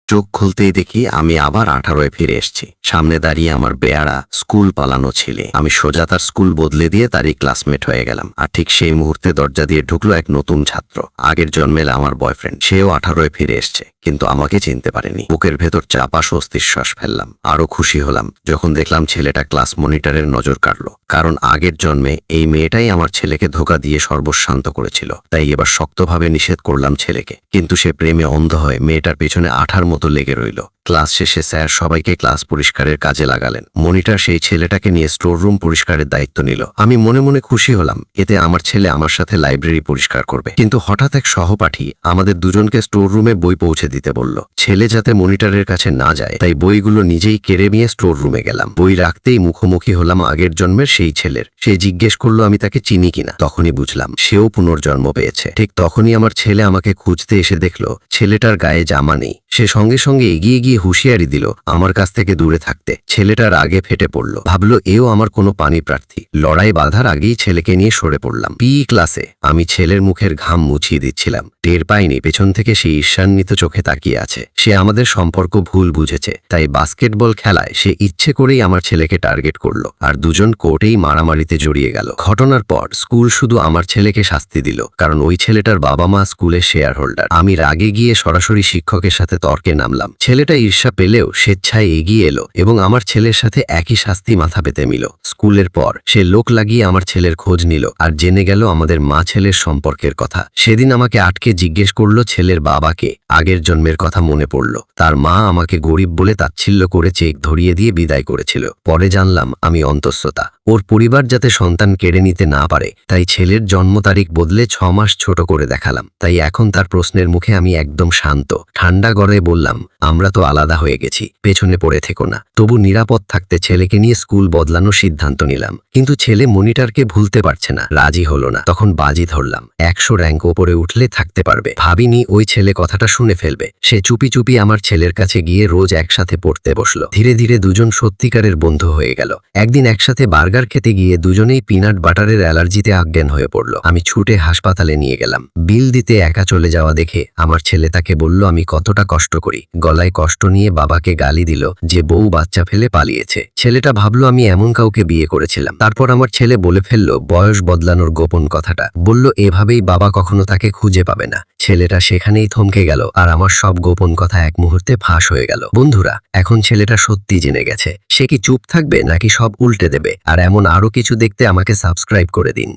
চোখ খুলতেই দেখি আমি আবার 18-এ ফিরে এসেছি। সামনে দাঁড়িয়ে আমার বেয়ারা স্কুল পালানো ছেলে। আমি সোজা তার স্কুল বদলে দিয়ে তারই ক্লাসমেট হয়ে গেলাম। আর ঠিক সেই মুহূর্তে দরজা দিয়ে ঢুকলো এক নতুন ছাত্র, আগের জন্মের আমার বয়ফ্রেন্ড। সেও 18-এ ফিরে এসছে, কিন্তু আমাকে চিনতে পারেনি। বুকের ভেতর চাপা স্বস্তির শ্বাস ফেললাম। আরো খুশি হলাম যখন দেখলাম ছেলেটা ক্লাস মনিটরের নজর কাড়ল, কারণ আগের জন্মে এই মেয়েটাই আমার ছেলেকে ধোঁকা দিয়ে সর্বশান্ত করেছিল। তাই এবার শক্তভাবে নিষেধ করলাম ছেলেকে, কিন্তু সে প্রেমে অন্ধ হয়ে মেয়েটার পেছনে আঠার মতো লেগে রইল। ক্লাস শেষে স্যার সবাইকে ক্লাস পরিষ্কারের কাজে লাগালেন। মনিটর সেই ছেলেটাকে নিয়ে স্টোর রুম পরিষ্কারের দায়িত্ব নিল। আমি মনে মনে খুশি হলাম, এতে আমার ছেলে আমার সাথে লাইব্রেরি পরিষ্কার করবে। কিন্তু হঠাৎ এক সহপাঠী আমাদের দুজনকে স্টোর রুমে বই পৌঁছে দিতে বলল। ছেলে যাতে মনিটরের কাছে না যায় তাই বইগুলো নিজেই কেড়ে নিয়ে স্টোর রুমে গেলাম। বই রাখতেই মুখোমুখি হলাম আগের জন্মের সেই ছেলের। সে জিজ্ঞেস করলো আমি তাকে চিনি কিনা। তখনই বুঝলাম সেও পুনর্জন্ম পেয়েছে। ঠিক তখনই আমার ছেলে আমাকে খুঁজতে এসে দেখলো ছেলেটার গায়ে জামা নেই। সে সঙ্গে সঙ্গে এগিয়ে গিয়ে হুঁশিয়ারি দিল আমার কাছ থেকে দূরে থাকতে। ছেলেটার আগে ফেটে পড়লো, ভাবলো এও আমার কোনো পানি প্রার্থী। লড়াই বাঁধার আগেই ছেলেকে নিয়ে সরে পড়লাম। ক্লাসে আমি ছেলের মুখের ঘাম মুছিয়ে দিচ্ছিলাম। টের পাইনি পেছন থেকে সে ঈর্ষান্বিত চোখে তাকিয়ে আছে। সে আমাদের সম্পর্ক ভুল বুঝেছে, তাই বাস্কেটবল খেলায় সে ইচ্ছে করেই আমার ছেলেকে টার্গেট করলো, আর দুজন কোর্টেই মারামারিতে জড়িয়ে গেল। ঘটনার পর স্কুল শুধু আমার ছেলেকে শাস্তি দিল, কারণ ওই ছেলেটার বাবা মা স্কুলের শেয়ার হোল্ডার। আমি রাগে গিয়ে সরাসরি শিক্ষকের সাথে তর্কে নামলাম। ছেলেটা ঈর্ষা পেলেও স্বেচ্ছায় এগিয়ে এলো এবং আমার ছেলের সাথে একই শাস্তি মাথা পেতে নিল। স্কুলের পর সে লোক লাগিয়ে আমার ছেলের খোঁজ নিল আর জেনে গেল আমাদের মা ছেলের সম্পর্কের কথা। সেদিন আমাকে আটকে জিজ্ঞেস করলো ছেলের বাবাকে। আগের জন্মের কথা মনে পড়ল। তার মা আমাকে গরিব বলে তাচ্ছিল্য করে চেক ধরিয়ে দিয়ে বিদায় করেছিল। পরে জানলাম আমি অন্তঃসত্ত্বা। ওর পরিবার যাতে সন্তান কেড়ে নিতে না পারে তাই ছেলের জন্ম তারিখ বদলে 6 মাস ছোট করে দেখালাম। তাই এখন তার প্রশ্নের মুখে আমি একদম শান্ত ঠান্ডা গলায় বললাম আমরা তো আলাদা হয়ে গেছি, পেছনে পড়ে থেকো না। তবু নিরাপদ থাকতে ছেলেকে নিয়ে স্কুল বদলানোর সিদ্ধান্ত নিলাম। কিন্তু ছেলে মনিটরকে ভুলতে পারছে না, রাজি হলো না। তখন বাজি ধরলাম 100 র্যাঙ্ক ওপরে উঠলে থাকতে পারবে। ভাবিনি ওই ছেলে কথাটা শুনে ফেলবে। সে চুপি চুপি আমার ছেলের কাছে গিয়ে রোজ একসাথে পড়তে বসলো। ধীরে ধীরে দুজন সত্যিকারের বন্ধু হয়ে গেল। একদিন একসাথে বার্গার খেতে গিয়ে দুজনেই পিনাট বাটারের অ্যালার্জিতে অজ্ঞান হয়ে পড়লো। আমি ছুটে হাসপাতালে নিয়ে গেলাম। বিল দিতে একা চলে যাওয়া দেখে আমার ছেলে তাকে বলল আমি কতটা কষ্ট করি। গলায় কষ্ট নিয়ে বাবাকে গালি দিল যে বউ বাচ্চা ফেলে পালিয়েছে। ছেলেটা ভাবলো আমি এমন কাউকে বিয়ে করেছিলাম। তারপর আমার ছেলে বলে ফেললো বয়স বদলানোর গোপন কথাটা। বলল এভাবেই বাবা কখনো তাকে খুঁজে পাবে না। ছেলেটা সেখানেই থমকে গেল আর আমার সব গোপন কথা এক মুহূর্তে ফাঁস হয়ে গেল। বন্ধুরা, এখন ছেলেটা সত্যি জেনে গেছে। সে কি চুপ থাকবে নাকি সব উল্টে দেবে? আর এমন আরো কিছু দেখতে আমাকে সাবস্ক্রাইব করে দিন।